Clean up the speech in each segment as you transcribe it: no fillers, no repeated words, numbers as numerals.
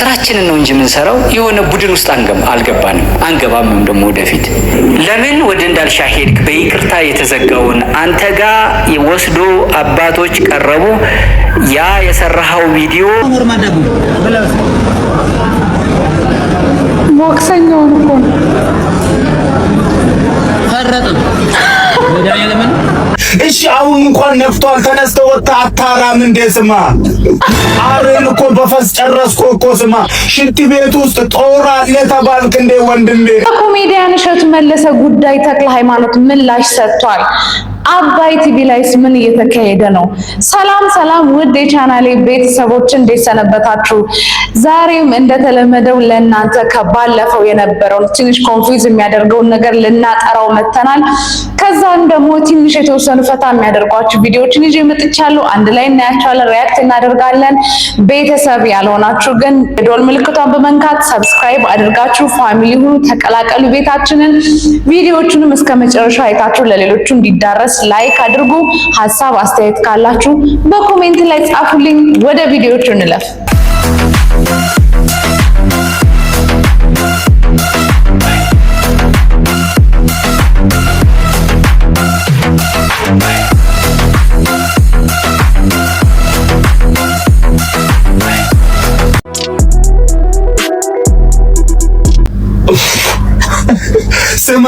ስራችንን ነው እንጂ የምንሰራው የሆነ ቡድን ውስጥ አልገባንም፣ አንገባምም ደግሞ ወደፊት። ለምን ወደ እንዳልሻ ሄድክ? በይቅርታ የተዘጋውን አንተ ጋር ወስዶ አባቶች ቀረቡ። ያ የሰራኸው ቪዲዮ ሞክሰኛውን እኮ ፈረጥም ወዳኛ ለምን እሺ አሁን እንኳን ነፍቷል። ተነስተው ወጣ አታራም እንደ ስማ አሬን እኮ በፈስ ጨረስኩ እኮ ስማ ሽንት ቤት ውስጥ ጦር አለ ተባልክ እንደ ወንድሜ። ኮሜዲያን እሸቱ መለሰ ጉዳይ ተክለ ሃይማኖት ምላሽ ሰጥቷል። አባይ ቲቪ ላይስ ምን እየተካሄደ ነው? ሰላም ሰላም ውድ የቻናሌ ቤተሰቦች እንዴት ሰነበታችሁ? ዛሬም እንደተለመደው ለእናንተ ከባለፈው የነበረውን ትንሽ ኮንፊውዝ የሚያደርገውን ነገር ልናጠራው መተናል። ከዛም ደግሞ ትንሽ የተወሰኑ ፈታ የሚያደርጓችሁ ቪዲዮዎችን ይዤ መጥቻለሁ። አንድ ላይ እናያቸዋለን፣ ሪያክት እናደርጋለን። ቤተሰብ ያልሆናችሁ ግን የደወል ምልክቷን በመንካት ሰብስክራይብ አድርጋችሁ ፋሚሊ ሁኑ፣ ተቀላቀሉ ቤታችንን። ቪዲዮዎቹንም እስከ መጨረሻው አይታችሁ ለሌሎቹ እንዲዳረስ ላይክ አድርጉ። ሐሳብ አስተያየት ካላችሁ በኮሜንት ላይ ጻፉልኝ። ወደ ቪዲዮዎቹ እንለፍ። ስማ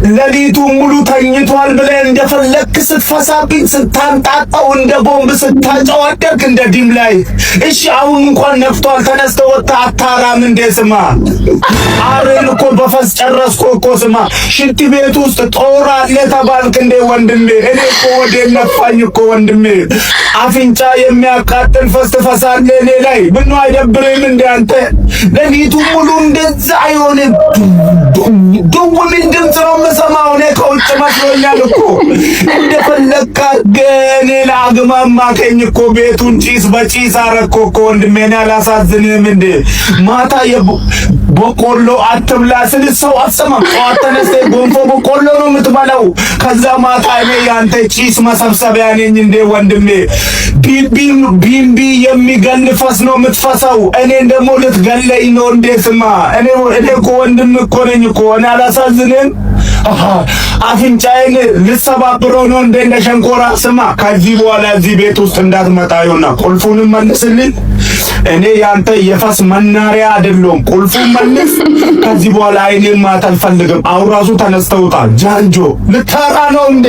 ለሊቱ ሙሉ ተኝቷል ብለህ እንደፈለክ ስትፈሳብኝ ስታንጣጣው እንደ ቦምብ ስታጨዋደቅ እንደ ዲም ላይ። እሺ አሁን እንኳን ነፍቷል። ተነስተው ወጣ አታራም እንደ ስማ አሬን እኮ በፈስ ጨረስኩ እኮ ስማ ሽንት ቤት ውስጥ ጦር አለ ተባልክ እንደ ወንድሜ። እኔ እኮ ወደ ነፋኝ እኮ ወንድሜ። አፍንጫ የሚያቃጥል ፈስ ትፈሳለህ እኔ ላይ። ምነው አይደብርህም እንደ አንተ? ለሊቱ ሙሉ እንደዛ አይሆንም። ምን ድምፅ ነው የምሰማው? እኔ ከውጭ መስሎኛል እኮ እንደፈለግክ ገኔ ለአግማማከኝ እኮ ቤቱን ጪስ በጪስ አረኮ እኮ ወንድሜ። እኔ አላሳዝንህም እንዴ? ማታ በቆሎ አትብላ ስል ሰው አትሰማም። ጠዋት ተነስተህ ጎንፎ በቆሎ ነው የምትበላው። ከዛ ማታ እኔ ያንተ ጪስ መሰብሰቢያ ነኝ እንዴ ወንድሜ? ቢምቢ የሚገል ፈስ ነው የምትፈሰው። እኔን ደግሞ ልትገለኝ ነው እንዴ? ስማ እኔ እኮ ወንድም እኮ ነኝ እኮ። እኔ አላሳዝንም? አፍንጫዬን ልሰባብረው ነው እንደ ሸንኮራ። ስማ ከዚህ በኋላ እዚህ ቤት ውስጥ እንዳትመጣ ይሆና ቁልፉንም መልስልኝ። እኔ ያንተ የፈስ መናሪያ አይደለም። ቁልፉን መልስ። ከዚህ በኋላ አይኔን ማታ አልፈልግም። አሁን ራሱ ተነስተውታል። ጃንጆ ልታራ ነው እንዴ?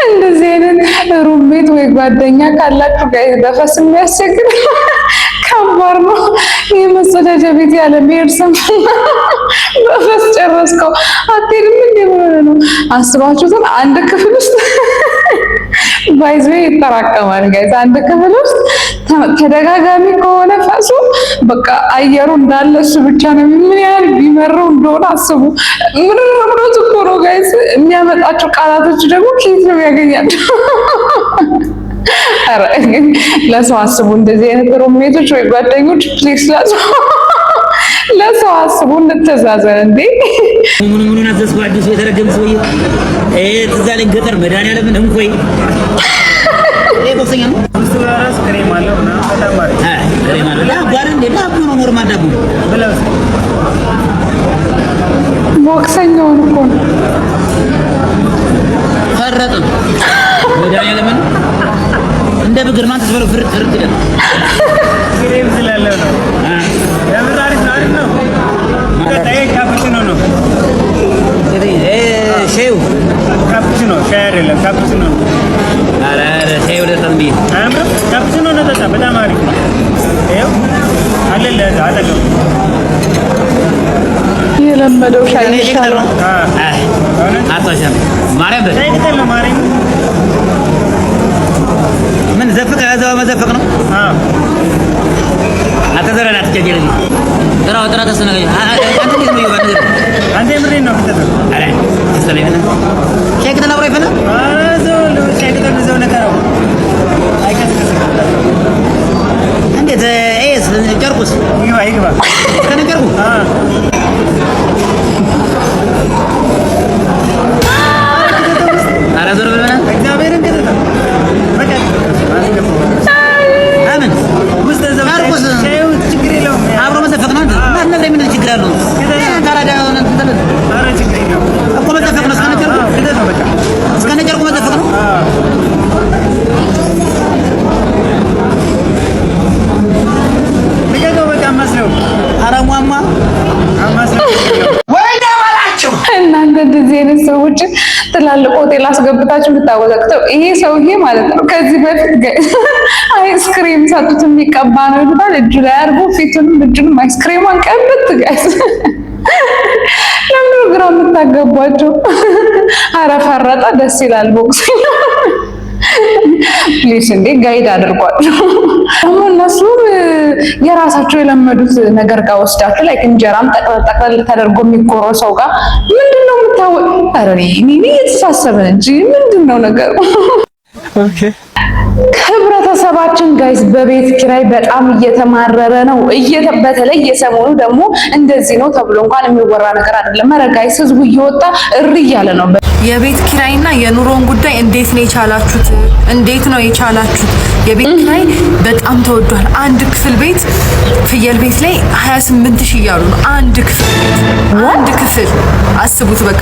እንደዚህ አይነት ሩሜት ወይ ጓደኛ ካላችሁ ጋይስ በፈስ የሚያስቸግር ከባድ ነው። የመጸዳጃ ቤት ያለ መሄድ ሰምተና በፈስ ጨረስከው አትሄድም እንዴ ብሎ ነው። አስባችሁታል? አንድ ክፍል ውስጥ ባይዘ ይጠራቀማል ጋይስ። አንድ ክፍል ውስጥ ተደጋጋሚ ከሆነ ፈሱ በቃ አየሩ እንዳለ እሱ ብቻ ነው። ምን ያህል ቢመረው እንደሆነ አስቡ። ምን ነው እኮ ነው ጋይስ። የሚያመጣቸው ቃላቶች ደግሞ ከየት ነው ያገኛቸው? አረ ለሰው አስቡ። እንደዚህ አይነት ሩሜቶች ወይ ጓደኞች ፕሊስ ለሰው አስቡ። እንተዛዘን እንዴ። ምን አዘዝኩ? አዲሱ የተረገም ሰውዬ ትዝ አለኝ። ገጠር መድኃኒዓለምን እንኮይ ቦክሰኛ ነው እሱ ራስ ክሬም አለው እና በጣም ማለት ክሬም አለው ያ ጋር እንደ ዳቦ ነው ኖርማል ዳቦ ብለው ቦክሰኛውን እኮ ፈረጥም መድኃኒዓለምን እንደ ብግር ማን ተስበለው ፍርጥ ይላል። ክሬም ስላለው ነው ያምራሪ ነው ከታይ ካፕቺኖ ነው ሼው ካፕቺኖ ሻይ አይደለም ካፕቺኖ ነው። አረ ሼው ለታምቢ አምሮ ካፕቺኖ ነው በጣም አሪፍ ነው። ይኸው አለለ አጠገብ የለመደው ሻይ ይሻላል። አጣሻም ማርያም በል ሻይ ነው ማርያም ምን ዘፈቀ ያዛው መዘፈቅ ነው። አተዘራና ተጀጀለኝ ተራው ተራ ተሰነገ አንተ ልጅ ነው ይባል አንተ ምንድን ነው ከተተ አረ ተሰለኝ ሼክ ተናብሮ ይፈና አዞ ሼክ ተነዘው ነገረው አይከተከተ እንዴት ኤስ ጨርቁስ ይግባ ከነገርኩ አረ ዞር በለና ትላልቅ ሆቴል አስገብታችሁ ብታወዘቅተው ይሄ ሰውዬ ማለት ነው ከዚህ በፊት አይስክሪም ሰጡት የሚቀባ ነው ይባል እጁ ላይ አድርጎ ፊቱንም እጁንም አይስክሪሙን ቀብት ጋይስ ለምን ግራ የምታገቧቸው? ኧረ ፈረጠ ደስ ይላል ቦክስ ፕሊስ እንዴ ጋይድ አድርጓቸው። ደግሞ እነሱ የራሳቸው የለመዱት ነገር ጋር ወስዳችሁ ላይክ እንጀራም ጠቅለል ተደርጎ የሚቆረሰው ጋር ምንድነው የምታወቅ? ኧረ እኔ የተሳሰበን እንጂ ምንድነው ነገሩ? ኦኬ ህብረተሰባችን ጋይስ በቤት ኪራይ በጣም እየተማረረ ነው። በተለይ የሰሞኑ ደግሞ እንደዚህ ነው ተብሎ እንኳን የሚወራ ነገር አይደለም። ኧረ ጋይስ ህዝቡ እየወጣ እሪ እያለ ነው። የቤት ኪራይና የኑሮን ጉዳይ እንዴት ነው የቻላችሁት? እንዴት ነው የቻላችሁት? የቤት ኪራይ በጣም ተወዷል። አንድ ክፍል ቤት ፍየል ቤት ላይ 28000 እያሉ ነው። አንድ ክፍል አስቡት። በቃ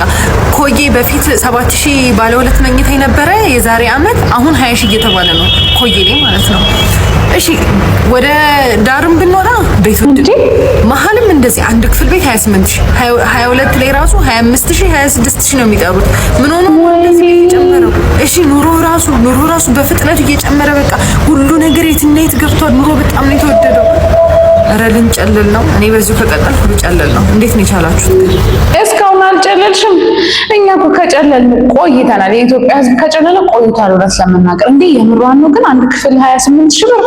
ኮዬ በፊት 7000 ባለ ሁለት መኝታ የነበረ የዛሬ አመት አሁን 20000 እየተባለ ነው ኮዬ ላይ ማለት ነው። እሺ ወደ ዳርም ብንወጣ ቤቱ መሀልም እንደዚህ አንድ ክፍል ቤት 28000 22 ላይ ራሱ 25000 26000 ነው የሚጠሩት። ምን ሆኖ እንደዚህ እየጨመረው? እሺ ኑሮ ራሱ በፍጥነት እየጨመረ በቃ ሁሉ ነገር የትና የት ገብቷል። ኑሮ በጣም ነው የተወደደው። ኧረ ልንጨልል ነው። እኔ በዚሁ ከቀጠልኩ ልጨልል ነው። እንዴት ነው የቻላችሁት? እስካሁን አልጨለልሽም። እኛ እኮ ከጨለልን ቆይተናል። የኢትዮጵያ ሕዝብ ከጨለለ ቆይቷል። እውነት ለመናገር እንዴ የምሯን ነው። ግን አንድ ክፍል 28000 ብር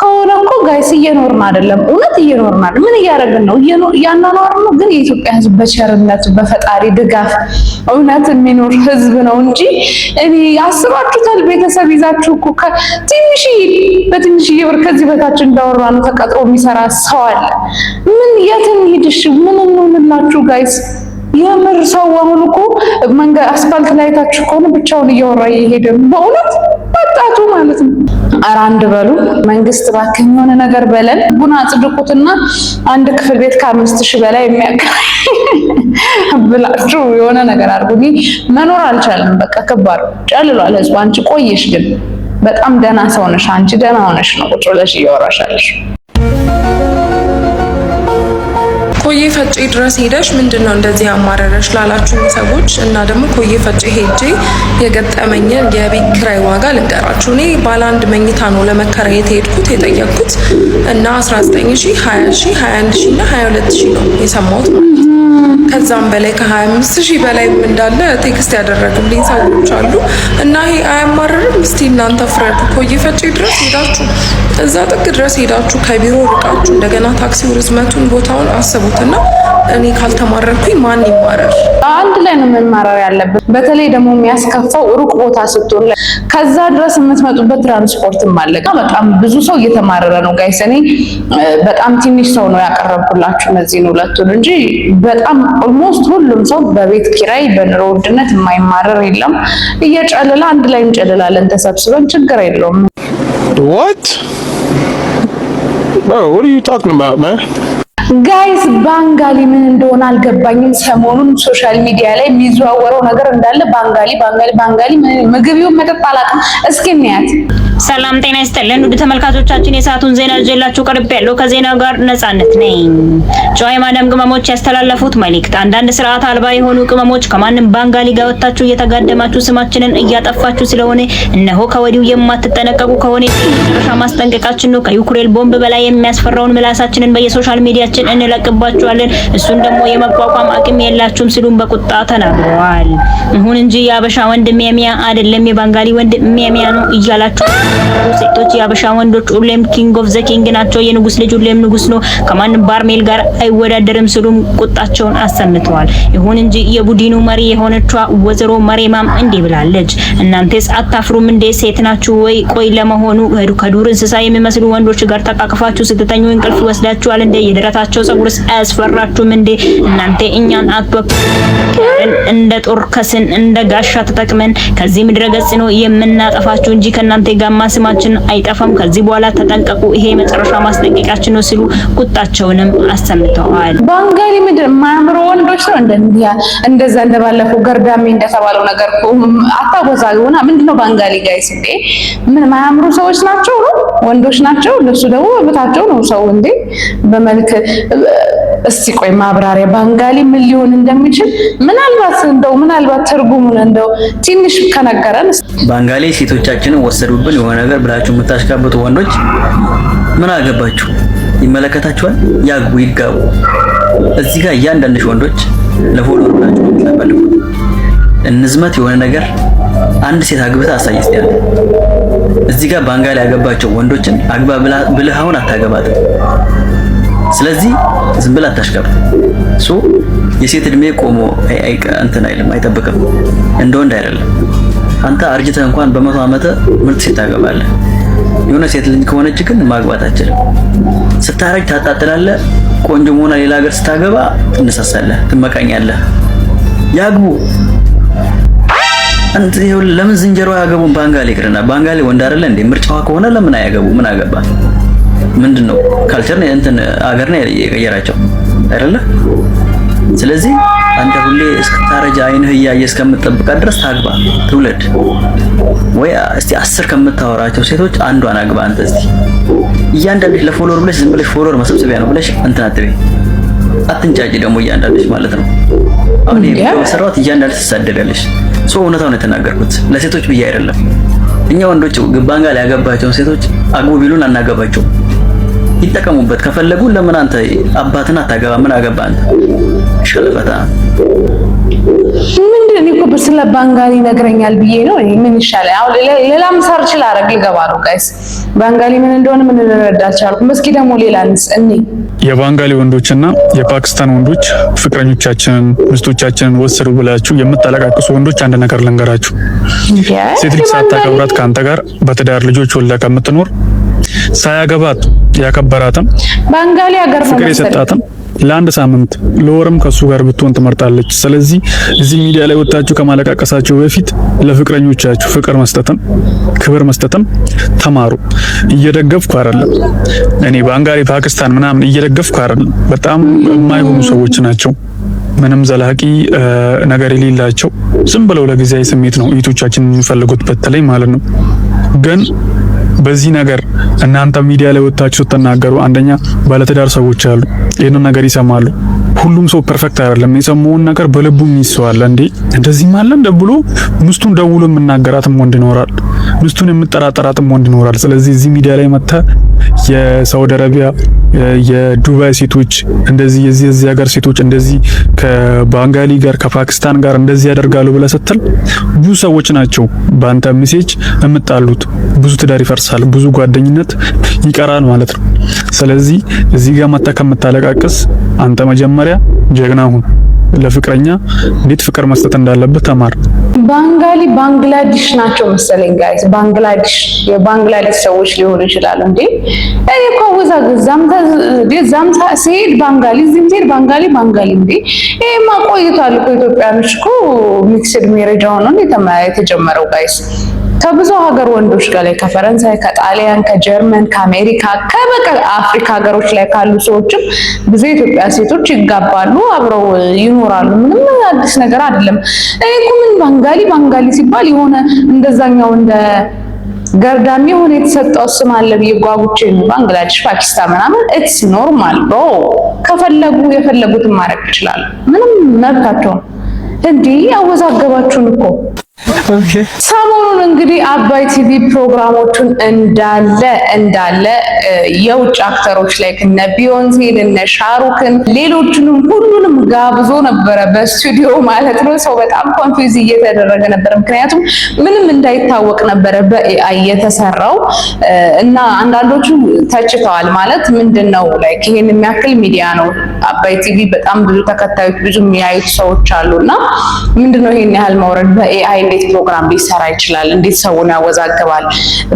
ከሆነ እኮ ጋይስ እየኖርን አይደለም። እውነት እየኖርን አይደለም። ምን እያደረግን ነው? እያናኖርን ነው። ግን የኢትዮጵያ ሕዝብ በቸርነቱ በፈጣሪ ድጋፍ እውነት የሚኖር ሕዝብ ነው እንጂ እኔ አስባችሁታል? ቤተሰብ ይዛችሁ እኮ በትንሽዬ ብር ከዚህ በታች እንዳወራ ነው ተቀጥሮ የሚሰራ ሰው አለ። ምን የትን ሄድሽ? ምን እንሆንላችሁ ጋይስ? የምር ሰው አሁን እኮ መንገድ አስፋልት ላይ ታችሁ ከሆነ ብቻውን እያወራ እየሄደ በእውነት ወጣቱ ማለት ነው። ኧረ አንድ በሉ መንግስት እባክህ የሆነ ነገር በለን። ቡና አጽድቁትና አንድ ክፍል ቤት ከ5000 በላይ የሚያከራይ ብላችሁ የሆነ ነገር አድርጉ። መኖር አልቻለም። በቃ ከባድ ጨልሏል ህዝቡ። አንቺ ቆየሽ ግን በጣም ደህና ሰው ነሽ። አንቺ ደህና ሆነሽ ነው ቁጭ ብለሽ እያወራሻለሽ። ኮዬ ፈጬ ድረስ ሄደሽ ምንድነው እንደዚህ ያማረረሽ ላላችሁ ሰዎች እና ደግሞ ኮዬ ፈጬ ሄጄ የገጠመኝን የቤት ኪራይ ዋጋ ልንገራችሁ። እኔ ባለ አንድ መኝታ ነው ለመከራየት የሄድኩት የጠየቅኩት እና 19000፣ 20000፣ 21000 እና 22000 ነው የሰማሁት ማለት ነው። ከዛም በላይ ከ25000 በላይ እንዳለ ቴክስት ያደረጉልኝ ሰዎች አሉ እና ይሄ አያማርርም? እስቲ እናንተ ፍረዱ። ኮዬ ፈጬ ድረስ ሄዳችሁ እዛ ጥግ ድረስ ሄዳችሁ ከቢሮ ርቃችሁ እንደገና ታክሲው ርዝመቱን ቦታውን አስቡትና እኔ ካልተማረርኩኝ ማን ይማረር? አንድ ላይ ነው መማረር ያለበት። በተለይ ደግሞ የሚያስከፋው ሩቅ ቦታ ስትሆን ከዛ ድረስ የምትመጡበት ትራንስፖርትም አለ። በጣም ብዙ ሰው እየተማረረ ነው ጋይስ። እኔ በጣም ትንሽ ሰው ነው ያቀረብኩላችሁ እነዚህን ሁለቱን እንጂ በጣም ኦልሞስት ሁሉም ሰው በቤት ኪራይ በኑሮ ውድነት የማይማረር የለም። እየጨለለ አንድ ላይ እንጨልላለን ተሰብስበን፣ ችግር የለውም። What? Bro, what are you talking about, man? ጋይስ ባንጋሊ ምን እንደሆነ አልገባኝም። ሰሞኑን ሶሻል ሚዲያ ላይ የሚዘዋወረው ነገር እንዳለ ባንጋሊ ምግብ ይሁን መጠጥ አላውቅም። እስኪ እንያት። ሰላም ጤና ይስጥልን ውድ ተመልካቾቻችን፣ የሰዓቱን ዜና ይዤላችሁ ቀርቤያለሁ። ከዜናው ጋር ነጻነት ነኝ። ጨዋ የማዳም ቅመሞች ያስተላለፉት መልእክት፣ አንዳንድ ስርዓት አልባ የሆኑ ቅመሞች ከማንም ባንጋሊ ጋር ወጣችሁ እየተጋደማችሁ ስማችንን እያጠፋችሁ ስለሆነ እነሆ ከወዲሁ የማትጠነቀቁ ከሆነ መጨረሻ ማስጠንቀቃችን ነው። ከዩክሬን ቦምብ በላይ የሚያስፈራውን ምላሳችንን በየሶሻል ሚዲያችን እንለቅባችኋለን። እሱን ደግሞ የመቋቋም አቅም የላችሁም ሲሉም በቁጣ ተናግረዋል። ይሁን እንጂ የአበሻ ወንድ ሚያሚያ አይደለም የባንጋሊ ወንድ ሚያሚያ ነው እያላችሁ ሴቶች የአበሻ ወንዶች ሁሌም ኪንግ ኦፍ ዘ ኪንግ ናቸው። የንጉስ ልጅ ሁሌም ንጉስ ነው፣ ከማንም ባርሜል ጋር አይወዳደርም ሲሉም ቁጣቸውን አሰምተዋል። ይሁን እንጂ የቡድኑ መሪ የሆነችው ወይዘሮ መሬማም እንዲህ ብላለች። እናንተስ አታፍሩም እንዴ? ሴት ናችሁ ወይ? ቆይ ለመሆኑ ከዱር እንስሳ የሚመስሉ ወንዶች ጋር ተቃቅፋችሁ ስትተኙ እንቅልፍ ወስዳችኋል እንዴ? የደረታቸው ጸጉርስ አያስፈራችሁም እንዴ? እናንተ እኛን አትወክሉን። እንደ ጦር ከስን እንደ ጋሻ ተጠቅመን ከዚህ ምድረ ገጽ ነው የምናጠፋችሁ እንጂ ከናንተ ጋር ስማችን አይጠፋም። ከዚህ በኋላ ተጠንቀቁ፣ ይሄ መጨረሻ ማስጠንቀቂያችን ነው ሲሉ ቁጣቸውንም አሰምተዋል። ባንጋሊ ምድር ማምሮ ወንዶች ነው እንደዛ እንደባለፈው ገርዳሜ እንደተባለው ነገር አታወዛግቡና። ምንድነው ባንጋሊ ጋይስ እንዴ? ምን ማምሩ ሰዎች ናቸው ነው? ወንዶች ናቸው። እነሱ ደግሞ በታቸው ነው ሰው እንዴ በመልክ እስቲ ቆይ ማብራሪያ ባንጋሊ ምን ሊሆን እንደሚችል ምናልባት ትርጉሙን እንደው ትንሽ ከነገረን። ባንጋሊ ሴቶቻችንን ወሰዱብን የሆነ ነገር ብላችሁ የምታሽካብቱ ወንዶች ምን አገባችሁ? ይመለከታችኋል። ያግቡ ይጋቡ። እዚህ ጋር እያንዳንድሽ ወንዶች ለፎሎወር ብላችሁ የምትፈልጉ እንዝመት የሆነ ነገር አንድ ሴት አግብታ አሳይስ ያለ እዚህ ጋር ባንጋሊ ያገባቸው ወንዶችን አግባ ብለህ አሁን አታገባትም። ስለዚህ ዝም ብላ አታሽከብ። የሴት እድሜ ቆሞ እንትን አይልም አይጠብቅም። እንደ ወንድ አይደለም። አንተ አርጅተህ እንኳን በ100 ዓመት ምርጥ ሴት ታገባለህ። የሆነ ሴት ልጅ ከሆነች ግን ማግባት አትችልም። ስታረጅ ታጣጥላለህ። ቆንጆ ሆና ሌላ ሀገር ስታገባ ትነሳሳለህ፣ ትመቃኛለህ። ያግቡ። አንተ ለምን ዝንጀሮ ያገቡን? ባንጋሊ ይቅርና ባንጋሊ ወንድ አይደለ እንዴ? ምርጫዋ ከሆነ ለምን አያገቡ? ምን አገባ? ምንድነው ካልቸር ነው እንትን አገር ነው የቀየራቸው አይደለ? ስለዚህ አንተ ሁሌ እስክታረጅ አይንህ እያየ እስከምትጠብቃ ድረስ ታግባ፣ ትውለድ። ወይ እስቲ 10 ከምታወራቸው ሴቶች አንዷን አግባ። አንተ እስቲ እያንዳንድሽ ለፎሎወር ብለሽ ዝም ብለሽ ፎሎወር መሰብሰቢያ ነው ብለሽ እንትን አትበይ። አትንጫጭ ደግሞ እያንዳንድሽ ማለት ነው። አሁን ይሄው ሰራውት እያንዳንድሽ ትሳደጋለሽ። እውነታውን የተናገርኩት ለሴቶች ብዬ አይደለም። እኛ ወንዶች ባንጋሊ ያገባቸውን ሴቶች አግቡ ቢሉን አናገባቸው። ይጠቀሙበት ከፈለጉ። ለምን አንተ አባትን አታገባ? ምን አገባ አንተ ሸለፈታ? ምንድን እኮ በስለ ባንጋሊ ነገረኛል ብዬ ነው። ምን ይሻላል? አሁን ሌላም ሰርች ላደርግ ልገባ ነው ጋይስ። ባንጋሊ ምን እንደሆነ ምን ልረዳ አልቻልኩም። እስኪ ደግሞ ሌላንስ እኔ የባንጋሊ ወንዶችና የፓኪስታን ወንዶች ፍቅረኞቻችንን ሚስቶቻችንን ወሰዱ ብላችሁ የምታለቃቅሱ ወንዶች አንድ ነገር ልንገራችሁ። ሴት ልጅ ሳታከብራት ካንተ ጋር በትዳር ልጆች ወልዳ ከምትኖር ሳያገባት ያከበራትም ባንጋሊ ሀገር ፍቅር የሰጣትም ለአንድ ሳምንት ለወርም ከሱ ጋር ብትሆን ትመርጣለች። ስለዚህ እዚህ ሚዲያ ላይ ወጣችሁ ከማለቃቀሳችሁ በፊት ለፍቅረኞቻችሁ ፍቅር መስጠትም ክብር መስጠትም ተማሩ። እየደገፍኩ አይደለም እኔ ባንጋሊ ፓኪስታን ምናምን እየደገፍኩ አይደለም። በጣም የማይሆኑ ሰዎች ናቸው። ምንም ዘላቂ ነገር የሌላቸው ዝም ብለው ለጊዜያዊ ስሜት ነው እህቶቻችንን የሚፈልጉት በተለይ ማለት ነው። ግን በዚህ ነገር እናንተ ሚዲያ ላይ ወጣችሁ ስትናገሩ አንደኛ ባለትዳር ሰዎች አሉ፣ ይሄንን ነገር ይሰማሉ። ሁሉም ሰው ፐርፌክት አይደለም። የሰማውን ነገር በልቡ ይስዋል። እንዴ እንደዚህ ማለት ደብሎ ሚስቱን ደውሎ የምናገራትም ወንድ ይኖራል፣ ሚስቱን የምጠራጠራትም ወንድ ይኖራል። ስለዚህ እዚህ ሚዲያ ላይ መጣ የሳውዲ አረቢያ የዱባይ ሴቶች እንደዚህ የዚህ ሀገር ሴቶች እንደዚህ ከባንጋሊ ጋር ከፓኪስታን ጋር እንደዚህ ያደርጋሉ ብለህ ስትል ብዙ ሰዎች ናቸው በአንተ ሜሴጅ የምጣሉት። ብዙ ትዳር ይፈርሳል፣ ብዙ ጓደኝነት ይቀራል ማለት ነው። ስለዚህ እዚህ ጋር መጣ ከምታለቃቅስ አንተ መጀመሪያ ጀግና ሁን። ለፍቅረኛ እንዴት ፍቅር መስጠት እንዳለበት ተማር። ባንጋሊ ባንግላዴሽ ናቸው መሰለኝ ጋይስ። ባንግላዴሽ የባንግላዴሽ ሰዎች ሊሆኑ ይችላሉ እንዴ? እኔ እኮ ዛምታ ሲሄድ ባንጋሊ እዚህም ሲሄድ ባንጋሊ እንዴ? ይሄማ ቆይቷል እኮ ኢትዮጵያኖች እኮ ሚክስድ ሜሬጅ ሆነው የተጀመረው ጋይስ። ከብዙ ሀገር ወንዶች ጋር ላይ ከፈረንሳይ፣ ከጣሊያን፣ ከጀርመን፣ ከአሜሪካ ከበቀል አፍሪካ ሀገሮች ላይ ካሉ ሰዎችም ብዙ የኢትዮጵያ ሴቶች ይጋባሉ፣ አብረው ይኖራሉ። ምንም አዲስ ነገር አይደለም። እኔ እኮ ምን ባንጋሊ ሲባል የሆነ እንደዛኛው እንደ ገርዳሚ የሆነ የተሰጠው ስም አለ ብዬ ጓጉቼ ነው። ባንግላዴሽ፣ ፓኪስታን ምናምን ኢትስ ኖርማል ብሮ። ከፈለጉ የፈለጉትን ማድረግ ይችላሉ። ምንም መብታቸው ነው። እንዲህ ያወዛገባችሁን እኮ ሰሞኑን እንግዲህ አባይ ቲቪ ፕሮግራሞቹን እንዳለ የውጭ አክተሮች ላይ እነ ቢዮንሴን እነ ሻሩክን ሌሎችንም ሁሉንም ጋብዞ ነበረ በስቱዲዮ ማለት ነው። ሰው በጣም ኮንፊውዝ እየተደረገ ነበር። ምክንያቱም ምንም እንዳይታወቅ ነበረ በኤአይ የተሰራው እና አንዳንዶቹ ተችተዋል። ማለት ምንድነው ላይክ ይሄን የሚያክል ሚዲያ ነው አባይ ቲቪ፣ በጣም ብዙ ተከታዮች ብዙ የሚያዩት ሰዎች አሉና ምንድነው ይሄን ያህል መውረድ በኤአይ እንዴት ፕሮግራም ሊሰራ ይችላል? እንዴት ሰውን ያወዛግባል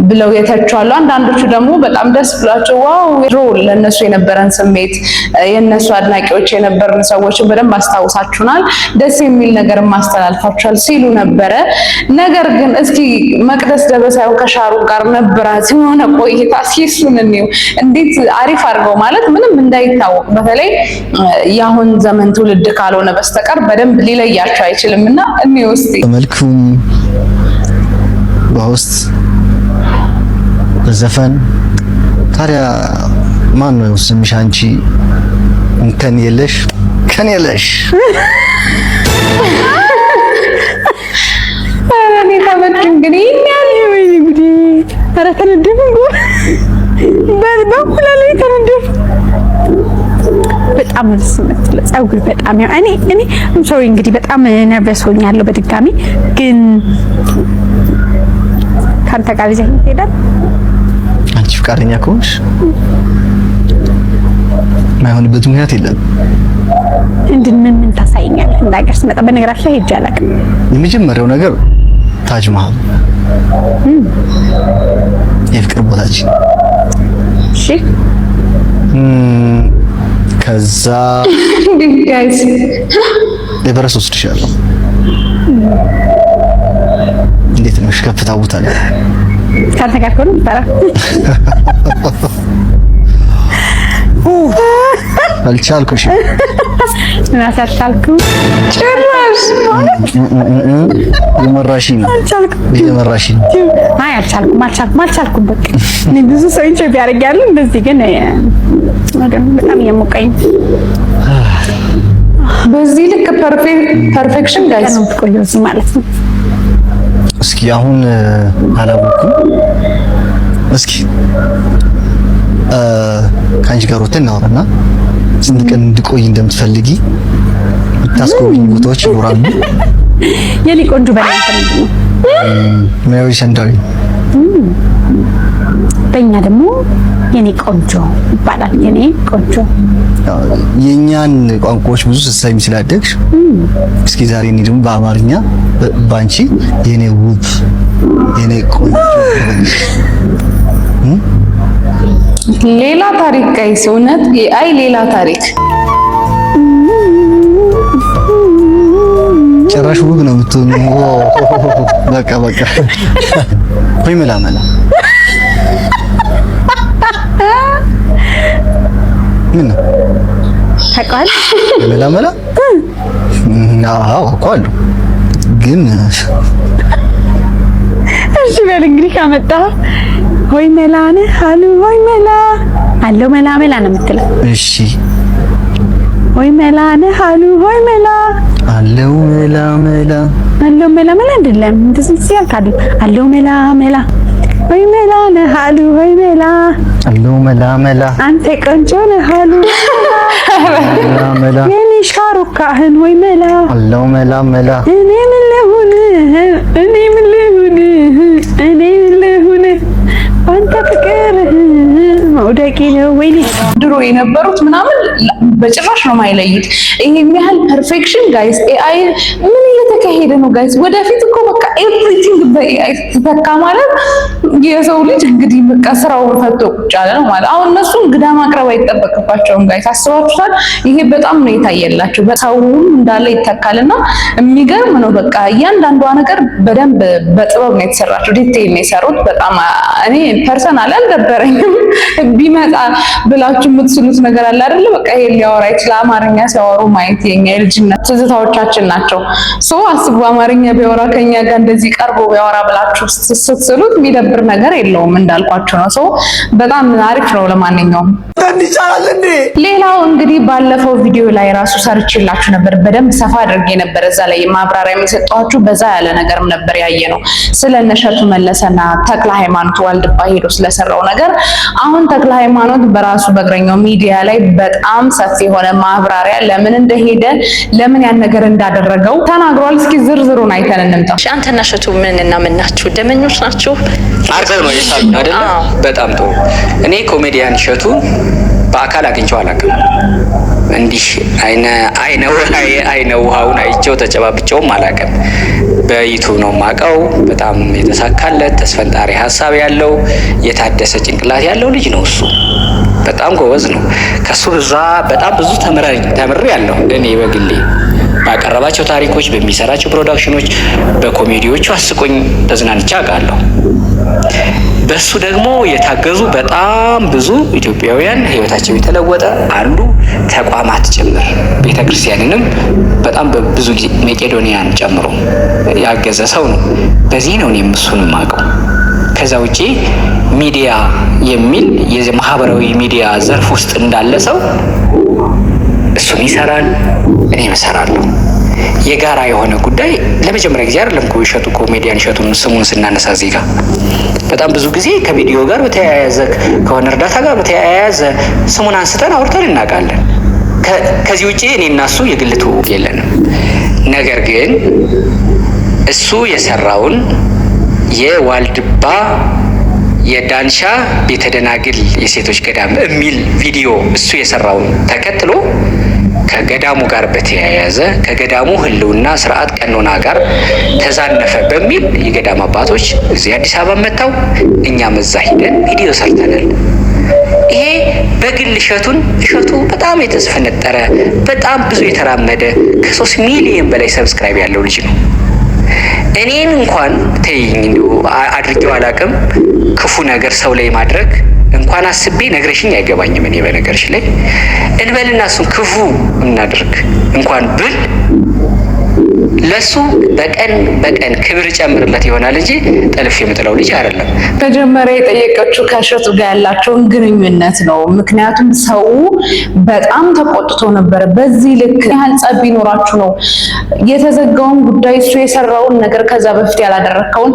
ብለው የተቻሉ። አንዳንዶቹ ደግሞ በጣም ደስ ብሏቸው ዋው ድሮ ለነሱ የነበረን ስሜት የነሱ አድናቂዎች የነበረን ሰዎችን በደንብ አስታውሳችሁናል፣ ደስ የሚል ነገር ማስተላለፋችኋል ሲሉ ነበረ። ነገር ግን እስኪ መቅደስ ደበሳው ከሻሩክ ጋር ነበራት የሆነ ቆይታ ሲሱን ነው እንዴት አሪፍ አድርገው ማለት ምንም እንዳይታወቅ በተለይ የአሁን ዘመን ትውልድ ካልሆነ በስተቀር በደንብ ሊለያቸው አይችልምና እኔ ውስጥ መልኩም በውስጥ በዘፈን ታዲያ ማን ነው ስምሽ አንቺ እንከን የለሽ ከኔ የለሽ እኔ ተመድን ግን ይኛል ወይ ጉዲ ኧረ ተነደፈ በልበኩላ ላይ ተነደፈ በጣም ስመት ለጸጉር በጣም ያው እኔ ሶሪ እንግዲህ በጣም ነርቨስ ሆኛለሁ በድጋሚ ግን ካንተ ጋር ይዘህ ትሄዳለህ አንቺ ፍቃደኛ ከሆንሽ ማይሆንበት ምክንያት የለም ምን ታሳይኛለህ እንዳገር ስመጣ በነገራችን ላይ ሄጄ አላውቅም የመጀመሪያው ነገር ታጅ መሃል የፍቅር ቦታችን እሺ ከዛ ጋይስ ለበረስ ወስድሻለሁ እንዴት ነው ከፍታ ቦታ ላይ ካንተ ጋር ከሆነ ይፈራ አልቻልኩሽ እናሳልኩ ጭራሽ የመራሽኝ ነው አልቻልኩም በቃ እኔ ብዙ ሰው ኢንተርቪው ያደርጋሉ እንደዚህ ግን በጣም የሞቀኝ በዚህ ልክ ፐርፌክሽን ጋይስ ነው ቆየው እዚህ ማለት ነው እስኪ አሁን አላወኩም እስኪ ካንቺ ጋር ወተን እናወራና ስንት ቀን እንድቆይ እንደምትፈልጊ ታስቆብኝ ቦታዎች ይኖራሉ የኔ ቆንጆ በእናንተ ነው ሜሪ ሰንዳሪ በእኛ ደግሞ የኔ ቆንጆ ይባላል የኔ ቆንጆ የኛን ቋንቋዎች ብዙ ስትሰሚ ስላደግሽ እስኪ ዛሬ እኔ ደግሞ በአማርኛ ባንቺ የኔ ውብ የኔ ቆንጆ ሌላ ታሪክ ጋይስ እውነት አይ ሌላ ታሪክ ጭራሽ ውብ ነው የምትሆነው በቃ ወይ መላ ምን ታውቃል መላ አዎ አውቃለሁ ግን እሺ በል እንግዲህ ካመጣ ሆይ መላ ነህ አሉ ሆይ መላ አለው መላ ነው የምትለው እሺ ሆይ መላ ነህ አሉ ሆይ መላ አለው መላ አይደለም እንደዚህ ሲያልካሉ አለው መላ ሆይ መላ ነህ አሉ ሆይ መላ አለው መላ አንተ ቆንጆ ነህ አሉ መላ የኔ ሻሩካህን ሆይ መላ አለው መላ እኔ ምን ልሁን አንተ ፍቅር መውደቂ ነው ወይኔ ድሮ የነበሩት ምናምን በጭራሽ ነው ማይለይት ይሄን ያህል ፐርፌክሽን ጋይስ ኤአይ ምን እየተካሄደ ነው ጋይስ ወደፊት እኮ በቃ ኤቭሪቲንግ በኤአይ ተተካ ማለት የሰው ልጅ እንግዲህ በቃ ስራው ፈቶ ቁጭ ያለ ነው ማለት አሁን እነሱ እንግዳ ማቅረብ አይጠበቅባቸውም ጋይስ አስባችኋል ይሄ በጣም ነው የታየላቸው በሰውም እንዳለ ይተካልና የሚገርም ነው በቃ እያንዳንዷ ነገር በደንብ በጥበብ ነው የተሰራቸው ዲቴይል ነው የሰሩት በጣም እኔ ፐርሰናል አልደበረኝም ቢመጣ ብላችሁ የምትስሉት ነገር አለ አይደል በቃ ይሄ ሊያወራ ይችላል አማርኛ ሲያወሩ ማየት የኛ የልጅነት ትዝታዎቻችን ናቸው ሶ አስቡ አማርኛ ቢያወራ ከኛ ጋር እንደዚህ ቀርቦ ቢያወራ ብላችሁ ስትስሉት የሚደብር ነገር የለውም እንዳልኳችሁ ነው ሶ በጣም አሪፍ ነው ለማንኛውም ይቻላል እንዴ ሌላው እንግዲህ ባለፈው ቪዲዮ ላይ ራሱ ሰርችላችሁ ነበር በደንብ ሰፋ አድርጌ ነበር እዛ ላይ ማብራሪያ የሚሰጣችሁ በዛ ያለ ነገርም ነበር ያየ ነው ስለነሸቱ መለሰና ተክለ ሃይማኖት ዋልድባ ሄዶ ስለሰራው ነገር አሁን ተክለ ሃይማኖት በራሱ በእግረኛው ሚዲያ ላይ በጣም ሰፊ የሆነ ማብራሪያ ለምን እንደሄደ ለምን ያን ነገር እንዳደረገው ተናግሯል እስኪ ዝርዝሩን አይተን እንምጣ አንተና ሸቱ ምንና ምን ናችሁ ደመኞች ናችሁ አርገው ነው የሳሉን አይደል በጣም ጥሩ እኔ ኮሜዲያን ሸቱ በአካል አግኝቼው አላውቅም እንዲህ አይነ ውሃውን አይቼው ተጨባብጬውም አላውቅም በዩቲዩብ ነው የማውቀው በጣም የተሳካለት ተስፈንጣሪ ሀሳብ ያለው የታደሰ ጭንቅላት ያለው ልጅ ነው እሱ በጣም ጎበዝ ነው ከሱ በጣም ብዙ ተምሬያለሁ እኔ በግሌ ባቀረባቸው ታሪኮች በሚሰራቸው ፕሮዳክሽኖች በኮሜዲዎቹ አስቆኝ ተዝናንቼ አውቃለሁ በሱ ደግሞ የታገዙ በጣም ብዙ ኢትዮጵያውያን ህይወታቸው የተለወጠ አሉ ተቋማት ጭምር ቤተክርስቲያንንም በጣም በብዙ ጊዜ መቄዶንያን ጨምሮ ያገዘ ሰው ነው በዚህ ነው እኔም እሱን የማውቀው ከዛ ውጪ ሚዲያ የሚል የማህበራዊ ሚዲያ ዘርፍ ውስጥ እንዳለ ሰው እሱም ይሰራል፣ እኔም እሰራለሁ። የጋራ የሆነ ጉዳይ ለመጀመሪያ ጊዜ አይደለም እኮ እሸቱ ኮሜዲያን እሸቱን ስሙን ስናነሳ እዚህ ጋር በጣም ብዙ ጊዜ ከቪዲዮ ጋር በተያያዘ ከሆነ እርዳታ ጋር በተያያዘ ስሙን አንስተን አውርተን እናውቃለን። ከዚህ ውጪ እኔ እና እሱ የግል ትውውቅ የለንም። ነገር ግን እሱ የሰራውን የዋልድባ የዳንሻ ቤተ ደናግል የሴቶች ገዳም የሚል ቪዲዮ እሱ የሰራውን ተከትሎ ከገዳሙ ጋር በተያያዘ ከገዳሙ ሕልውና ስርዓት ቀኖና ጋር ተዛነፈ በሚል የገዳም አባቶች እዚህ አዲስ አበባ መጥተው እኛም እዛ ሄደን ቪዲዮ ሰርተናል። ይሄ በግል እሸቱ በጣም የተስፈነጠረ በጣም ብዙ የተራመደ ከ3 ሚሊዮን በላይ ሰብስክራይብ ያለው ልጅ ነው። እኔን እንኳን ተይኝ እንዲሁ አድርጌው አላውቅም። ክፉ ነገር ሰው ላይ ማድረግ እንኳን አስቤ ነግረሽኝ አይገባኝም። እኔ በነገርሽ ላይ እንበልና እሱን ክፉ እናድርግ እንኳን ብል ለሱ በቀን ክብር ጨምርለት ይሆናል እንጂ ጠልፍ የምጥለው ልጅ አይደለም። መጀመሪያ የጠየቀችው ከእሸቱ ጋር ያላቸውን ግንኙነት ነው። ምክንያቱም ሰው በጣም ተቆጥቶ ነበር። በዚህ ልክ ያህል ጸብ ቢኖራችሁ ነው የተዘጋውን ጉዳይ እሱ የሰራውን ነገር ከዛ በፊት ያላደረከውን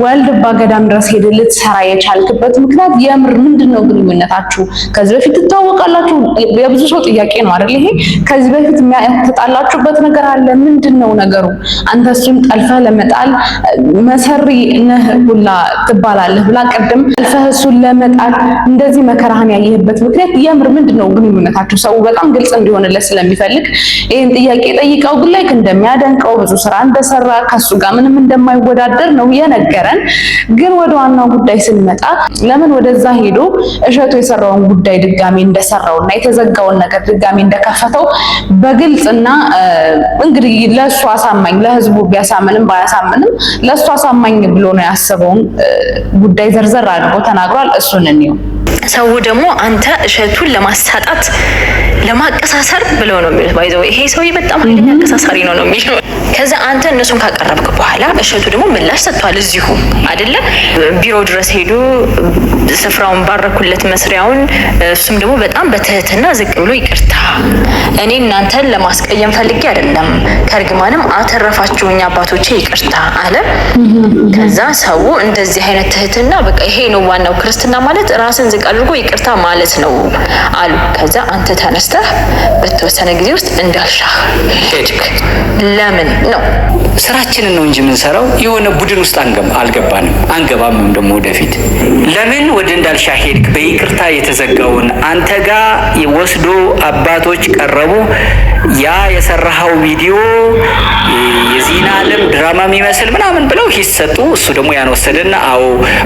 ዋልድባ ገዳም ድረስ ሄደህ ልትሰራ የቻልክበት ምክንያት የምር ምንድነው? ግንኙነታችሁ ከዚህ በፊት ትታወቃላችሁ? የብዙ ሰው ጥያቄ ነው አይደል? ይሄ ከዚህ በፊት ተጣላችሁበት ነገር አለ? ምንድነው ነገሩ? አንተ እሱን ጠልፈህ ለመጣል መሰሪ ነህ ሁላ ትባላለህ ብላ ቀደም ጠልፈህ እሱን ለመጣል እንደዚህ መከራህን ያየህበት ምክንያት የምር ምንድነው ግንኙነታችሁ? ሰው በጣም ግልጽ እንዲሆንለት ስለሚፈልግ ይሄን ጥያቄ ጠይቀው ግን ላይክ እንደሚያደንቀው ብዙ ስራ እንደሰራ ከሱ ጋር ምንም እንደማይወዳደር ነው የነገረን። ግን ወደ ዋናው ጉዳይ ስንመጣ ለምን ወደዛ ሄዶ እሸቱ የሰራውን ጉዳይ ድጋሚ እንደሰራውና የተዘጋውን ነገር ድጋሚ እንደከፈተው በግልጽና እንግዲህ ለሱ አሳማኝ ለህዝቡ ቢያሳምንም ባያሳምንም ለሱ አሳማኝ ብሎ ነው ያሰበውን ጉዳይ ዘርዘር አድርጎ ተናግሯል። እሱን እንየው። ሰው ደግሞ አንተ እሸቱን ለማሳጣት ለማቀሳሰር ብለው ነው የሚሉት። ባይዘው ይሄ ሰውዬ በጣም ኃይለኛ አቀሳሳሪ ነው የሚለው። ከዛ አንተ እነሱን ካቀረብክ በኋላ እሸቱ ደግሞ ምላሽ ሰጥቷል። እዚሁ አይደለ ቢሮ ድረስ ሄዱ፣ ስፍራውን ባረኩለት መስሪያውን። እሱም ደግሞ በጣም በትህትና ዝቅ ብሎ ይቅርታ እኔ እናንተን ለማስቀየም ፈልጌ አይደለም፣ ከርግማንም አተረፋችሁኝ አባቶቼ ይቅርታ አለ። ከዛ ሰው እንደዚህ አይነት ትህትና በቃ ይሄ ነው ዋናው ክርስትና ማለት ራስን ዝቅ አድርጎ ይቅርታ ማለት ነው አሉ። ከዛ አንተ ተነስተህ በተወሰነ ጊዜ ውስጥ እንዳልሻህ ሄድክ። ለምን ነው? ስራችንን ነው እንጂ የምንሰራው የሆነ ቡድን ውስጥ አልገባንም፣ አንገባም ደግሞ ወደፊት። ለምን ወደ እንዳልሻ ሄድክ? በይቅርታ የተዘጋውን አንተ ጋር ወስዶ አባቶች ቀረቡ። ያ የሰራኸው ቪዲዮ የዚህን ዓለም ድራማ የሚመስል ምናምን ብለው ሲሰጡ እሱ ደግሞ ያን ወሰደና አዎ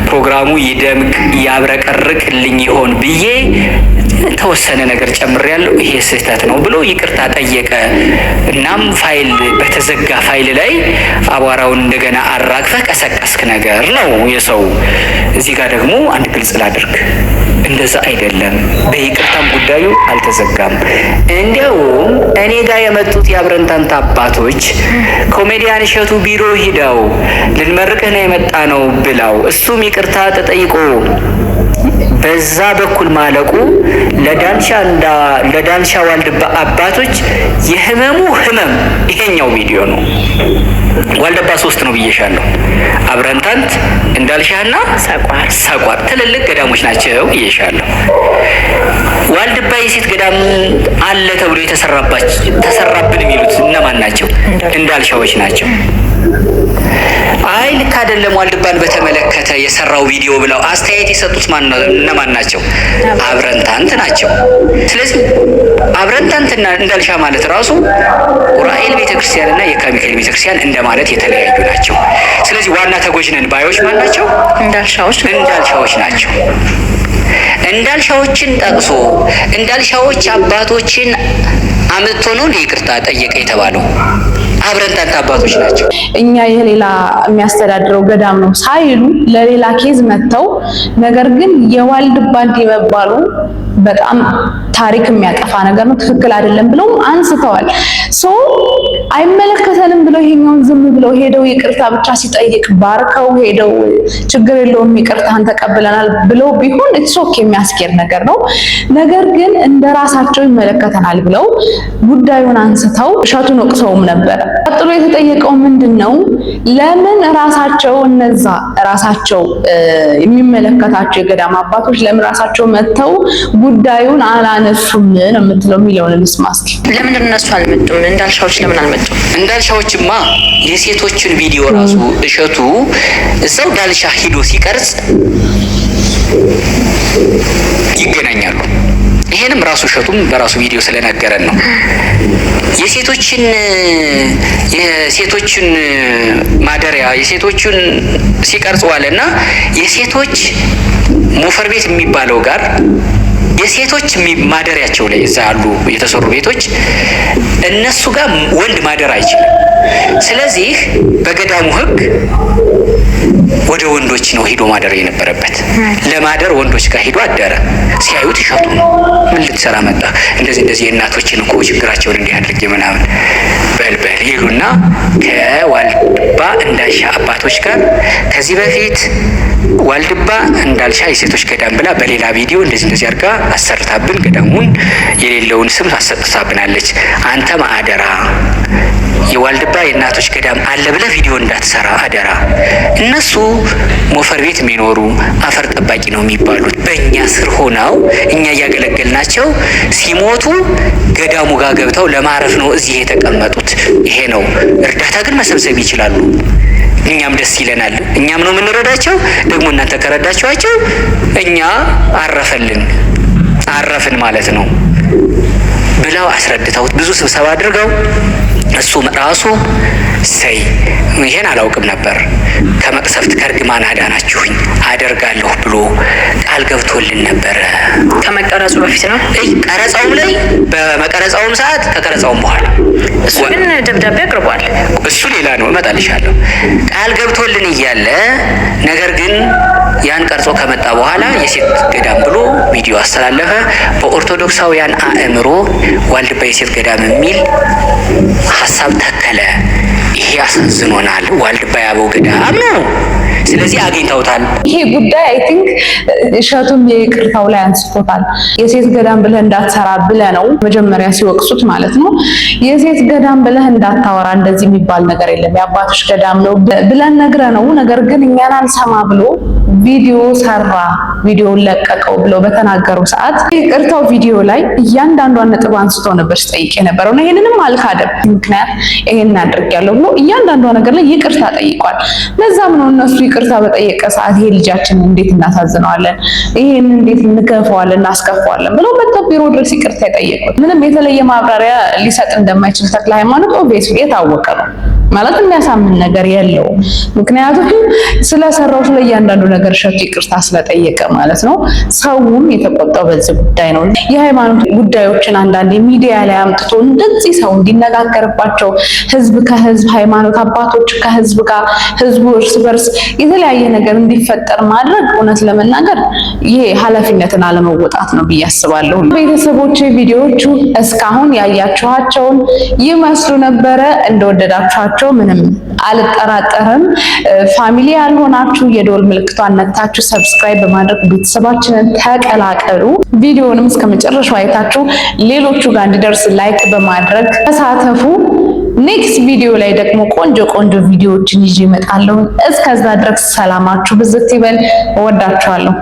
ፕሮግራሙ ይደምቅ ያብረቀርቅልኝ ይሆን ብዬ ተወሰነ ነገር ጨምሬያለሁ፣ ይሄ ስህተት ነው ብሎ ይቅርታ ጠየቀ። እናም በተዘጋ ፋይል ላይ አቧራውን እንደገና አራግፈህ ቀሰቀስክ ነገር ነው የሰው። እዚህ ጋር ደግሞ አንድ ግልጽ ላድርግ፣ እንደዛ አይደለም። በይቅርታም ጉዳዩ አልተዘጋም። እንዲያውም እኔ ጋር የመጡት የአብረንታንት አባቶች ኮሜዲያን እሸቱ ቢሮ ሂደው ልንመርቅህ ነው የመጣ ነው ብለው እሱም ይቅርታ ተጠይቆ በዛ በኩል ማለቁ ለዳንሻ ዋልድባ አባቶች የህመሙ ህመም ይሄኛው ቪዲዮ ነው። ዋልድባ 3 ነው ብዬሻለሁ። አብረንታንት፣ እንዳልሻና ሰቋር ትልልቅ ገዳሞች ናቸው ብዬሻለሁ። ዋልድባ የሴት ገዳም አለ ተብሎ ተሰራብን የሚሉት እነማን ናቸው? እንዳልሻዎች ናቸው። አይ ልክ አይደለም ዋልድባን በተመለከተ የሰራው ቪዲዮ ብለው አስተያየት የሰጡት እነማን ናቸው? አብረንታንት ናቸው። ስለዚህ አብረንታንትና እንዳልሻ ማለት ራሱ ኡራኤል ቤተክርስቲያንና የካ ሚካኤል ቤተክርስቲያን እንደማለት የተለያዩ ናቸው። ስለዚህ ዋና ተጎጅነን ባዮች ማን ናቸው? እንዳልሻዎች ናቸው። እንዳልሻዎችን ጠቅሶ እንዳልሻዎች አባቶችን አመጥቶ ነው ይቅርታ ጠየቀ የተባለው። አብረንታንት አባቶች ናቸው። እኛ የሌላ የሚያስተዳድረው ገዳም ነው ሳይሉ ለሌላ ኬዝ መጥተው ነገር ግን የዋልድባ እንዲመባሉ በጣም ታሪክ የሚያጠፋ ነገር ነው፣ ትክክል አይደለም ብለውም አንስተዋል። ሶ አይመለከተንም ብለው ይሄኛውን ዝም ብለው ሄደው ይቅርታ ብቻ ሲጠይቅ ባርከው ሄደው ችግር የለውም ይቅርታን ተቀብለናል ብለው ቢሆን ኢትስ ኦኬ የሚያስኬድ ነገር ነው። ነገር ግን እንደራሳቸው ይመለከተናል ብለው ጉዳዩን አንስተው እሸቱን ወቅሰውም ነበር። ቀጥሎ የተጠየቀው ምንድነው ለምን ራሳቸው እነዛ ራሳቸው የሚመለከታቸው የገዳም አባቶች ለምን ራሳቸው መተው ጉዳዩን አላነሱም ነው የምትለው የሚለውን እንስማ እስኪ። ለምን እነሱ አልመጡም? እንዳልሻዎች ለምን አልመጡም? እንዳልሻዎችማ የሴቶችን ቪዲዮ ራሱ እሸቱ እዛው ዳልሻ ሂዶ ሲቀርጽ ይገናኛሉ። ይሄንም ራሱ እሸቱም በራሱ ቪዲዮ ስለነገረን ነው። የሴቶችን ማደሪያ የሴቶችን ሲቀርጽ ዋለና የሴቶች ሞፈር ቤት የሚባለው ጋር የሴቶች ማደሪያቸው ላይ እዛ አሉ የተሰሩ ቤቶች እነሱ ጋር ወንድ ማደር አይችልም። ስለዚህ በገዳሙ ሕግ ወደ ወንዶች ነው ሂዶ ማደር የነበረበት። ለማደር ወንዶች ጋር ሂዶ አደረ። ሲያዩት እሸቱ ነው። ምን ልትሰራ መጣ? እንደዚህ የእናቶችን እኮ ችግራቸውን እንዲህ አድርጌ ምናምን በልበል ይሉና ከዋልድባ እንዳልሻ አባቶች ጋር ከዚህ በፊት ዋልድባ እንዳልሻ የሴቶች ገዳም ብላ በሌላ ቪዲዮ እንደዚህ አድርጋ አሰርታብን ገዳሙን የሌለውን ስም አሰጥታብናለች። አንተም አደራ የዋልድባ የእናቶች ገዳም አለ ብለህ ቪዲዮ እንዳትሰራ አደራ። እነሱ ሞፈር ቤት የሚኖሩ አፈር ጠባቂ ነው የሚባሉት በእኛ ስር ሆነው እኛ እያገለገልናቸው ሲሞቱ ገዳሙ ጋር ገብተው ለማረፍ ነው እዚህ የተቀመጡት። ይሄ ነው። እርዳታ ግን መሰብሰብ ይችላሉ። እኛም ደስ ይለናል። እኛም ነው የምንረዳቸው። ደግሞ እናንተ ከረዳችኋቸው እኛ አረፍን ማለት ነው ብለው አስረድተውት ብዙ ስብሰባ አድርገው እሱ ራሱ ይሄን አላውቅም ነበር ከመቅሰፍት ከርግማን አዳናችሁኝ አደርጋለሁ ብሎ ቃል ገብቶልን ነበር። ከመቀረጹ በፊት ነው ቀረጻውም ላይ በመቀረጻውም ሰዓት ከቀረጻውም በኋላ እሱ ግን ደብዳቤ አቅርቧል። እሱ ሌላ ነው እመጣልሻለሁ። ቃል ገብቶልን እያለ ነገር ግን ያን ቀርጾ ከመጣ በኋላ የሴት ገዳም ብሎ ቪዲዮ አስተላለፈ። በኦርቶዶክሳውያን አእምሮ ዋልድባ የሴት ገዳም የሚል ሐሳብ ተከለ። ይሄ አሳዝኖናል። ዋልድባ ያበው ገዳም ነው። ስለዚህ አግኝተውታል። ይሄ ጉዳይ አይ ቲንክ እሸቱም የይቅርታው ላይ አንስቶታል። የሴት ገዳም ብለህ እንዳትሰራ ብለህ ነው መጀመሪያ ሲወቅሱት ማለት ነው። የሴት ገዳም ብለህ እንዳታወራ እንደዚህ የሚባል ነገር የለም የአባቶች ገዳም ነው ብለን ነግረነው፣ ነገር ግን እኛን አልሰማ ብሎ ቪዲዮ ሰራ፣ ቪዲዮውን ለቀቀው ብለው በተናገሩ ሰዓት ይቅርታው ቪዲዮ ላይ እያንዳንዷን ነጥብ አንስቶ ነበር ሲጠይቅ የነበረው ነው። ይሄንንም አልካደም። ምክንያት ይሄን አድርጌያለሁ ብሎ እያንዳንዷ ነገር ላይ ይቅርታ ጠይቋል። ለዛም ነው እነሱ ይቅርታ በጠየቀ ሰዓት ይሄ ልጃችን እንዴት እናሳዝነዋለን፣ ይሄን እንዴት እንገፈዋለን፣ እናስከፈዋለን ብለው መጥተው ቢሮ ድረስ ይቅርታ የጠየቁት። ምንም የተለየ ማብራሪያ ሊሰጥ እንደማይችል ተክለ ሃይማኖት ኦብቪየስሊ የታወቀ ነው ማለት የሚያሳምን ነገር የለውም። ምክንያቱም ስለሰራው ስለ እያንዳንዱ ነገር እሸቱ ይቅርታ ስለጠየቀ ማለት ነው። ሰውም የተቆጣው በዚህ ጉዳይ ነው። የሃይማኖት ጉዳዮችን አንዳንድ ሚዲያ ላይ አምጥቶ እንደዚህ ሰው እንዲነጋገርባቸው ህዝብ ከህዝብ ሃይማኖት አባቶች ከህዝብ ጋር ህዝቡ እርስ በርስ የተለያየ ነገር እንዲፈጠር ማድረግ እውነት ለመናገር ይሄ ኃላፊነትን አለመወጣት ነው ብዬ አስባለሁ። ቤተሰቦች ቪዲዮዎቹ እስካሁን ያያችኋቸውን ይመስሉ ነበረ። እንደወደዳችኋቸው ምንም አልጠራጠርም። ፋሚሊ ያልሆናችሁ የደወል ምልክቷን ነክታችሁ ሰብስክራይብ በማድረግ ቤተሰባችንን ተቀላቀሉ። ቪዲዮውንም እስከመጨረሻው አይታችሁ ሌሎቹ ጋር እንዲደርስ ላይክ በማድረግ ተሳተፉ። ኔክስት ቪዲዮ ላይ ደግሞ ቆንጆ ቪዲዮዎችን ይዤ እመጣለሁ። እስከዛ ድረስ ሰላማችሁ ብዝት ይበል። እወዳችኋለሁ።